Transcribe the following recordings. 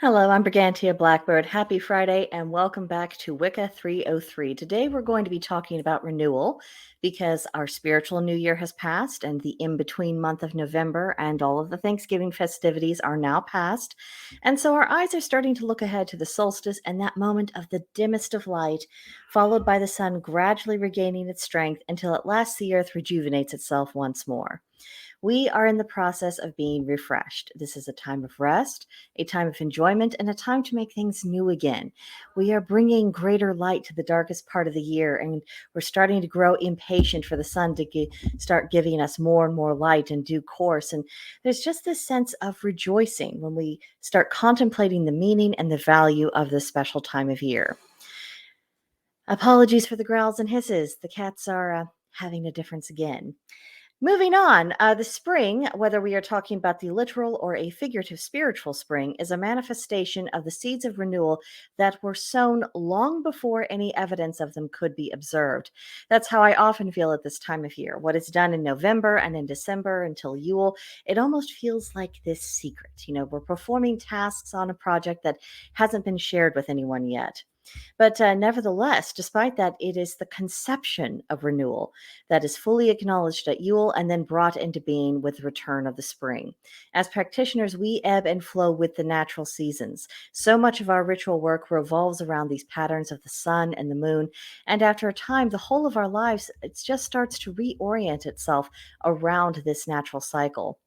Hello, I'm Brigantia Blackbird. Happy Friday and welcome back to Wicca 303. Today we're going to be talking about renewal because our spiritual new year has passed and the in-between month of November and all of the Thanksgiving festivities are now past. And so our eyes are starting to look ahead to the solstice and that moment of the dimmest of light, followed by the sun gradually regaining its strength until at last the earth rejuvenates itself once more. We are in the process of being refreshed. This is a time of rest, a time of enjoyment, and a time to make things new again. We are bringing greater light to the darkest part of the year, and we're starting to grow impatient for the sun to start giving us more and more light in due course. And there's just this sense of rejoicing when we start contemplating the meaning and the value of this special time of year. Apologies for the growls and hisses. The cats are having a difference again. Moving on, the spring, whether we are talking about the literal or a figurative spiritual spring, is a manifestation of the seeds of renewal that were sown long before any evidence of them could be observed. That's how I often feel at this time of year. What is done in November and in December until Yule, it almost feels like this secret. We're performing tasks on a project that hasn't been shared with anyone yet. But nevertheless, despite that, it is the conception of renewal that is fully acknowledged at Yule and then brought into being with the return of the spring. As practitioners, we ebb and flow with the natural seasons. So much of our ritual work revolves around these patterns of the sun and the moon. And after a time, the whole of our lives, it just starts to reorient itself around this natural cycle.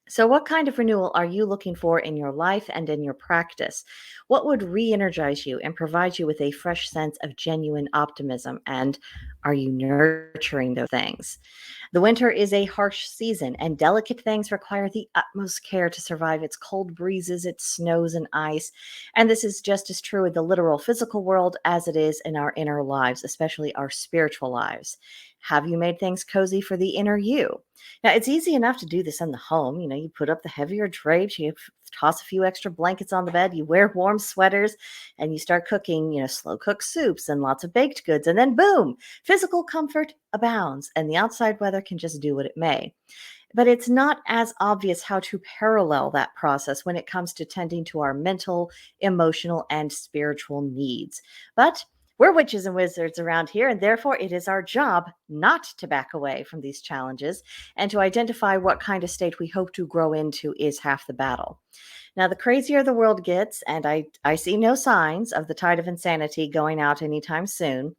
So, what kind of renewal are you looking for in your life and in your practice? What would re energize you and provide you with a fresh sense of genuine optimism? And are you nurturing those things? The winter is a harsh season, and delicate things require the utmost care to survive its cold breezes, its snows and ice. And this is just as true in the literal physical world as it is in our inner lives, especially our spiritual lives. Have you made things cozy for the inner you? Now, it's easy enough to do this in the home. You put up the heavier drapes, toss a few extra blankets on the bed, you wear warm sweaters, and you start cooking, slow cooked soups and lots of baked goods. And then, boom, physical comfort abounds, and the outside weather can just do what it may. But it's not as obvious how to parallel that process when it comes to tending to our mental, emotional, and spiritual needs. But we're witches and wizards around here, and therefore it is our job not to back away from these challenges and to identify what kind of state we hope to grow into is half the battle. Now, the crazier the world gets, and I see no signs of the tide of insanity going out anytime soon,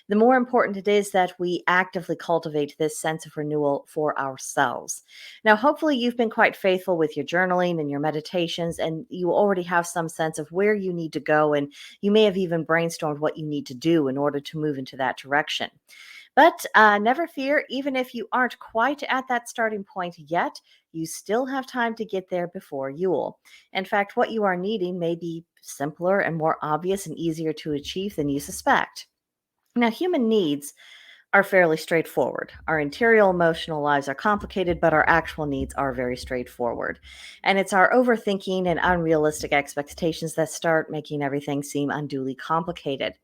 the more important it is that we actively cultivate this sense of renewal for ourselves. Now, hopefully, you've been quite faithful with your journaling and your meditations, and you already have some sense of where you need to go, and you may have even brainstormed what you need to do in order to move into that direction. But never fear, even if you aren't quite at that starting point yet, you still have time to get there before Yule. In fact, what you are needing may be simpler and more obvious and easier to achieve than you suspect. Now, human needs are fairly straightforward. Our interior emotional lives are complicated, but our actual needs are very straightforward. And it's our overthinking and unrealistic expectations that start making everything seem unduly complicated.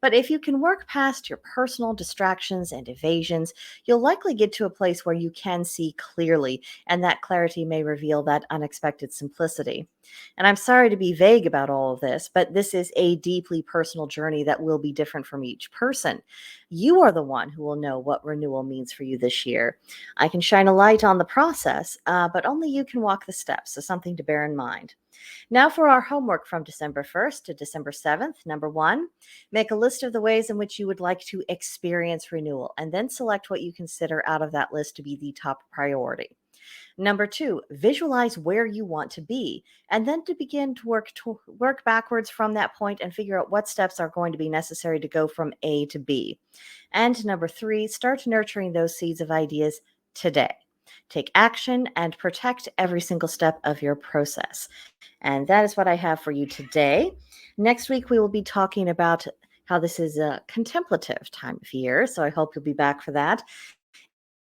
But if you can work past your personal distractions and evasions, you'll likely get to a place where you can see clearly, and that clarity may reveal that unexpected simplicity. And I'm sorry to be vague about all of this, but this is a deeply personal journey that will be different from each person. You are the one who will know what renewal means for you this year. I can shine a light on the process, but only you can walk the steps, so something to bear in mind. Now for our homework from December 1st to December 7th. Number one, make a list of the ways in which you would like to experience renewal, and then select what you consider out of that list to be the top priority. Number two, visualize where you want to be, and then to begin to work backwards from that point and figure out what steps are going to be necessary to go from A to B. And number three, start nurturing those seeds of ideas today. Take action and protect every single step of your process. And that is what I have for you today. Next week, we will be talking about how this is a contemplative time of year. So I hope you'll be back for that.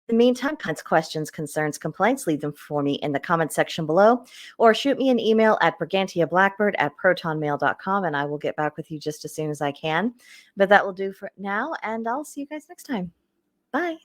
In the meantime, questions, concerns, complaints, leave them for me in the comment section below, or shoot me an email at brigantiablackbird@protonmail.com, and I will get back with you just as soon as I can. But that will do for now, and I'll see you guys next time. Bye.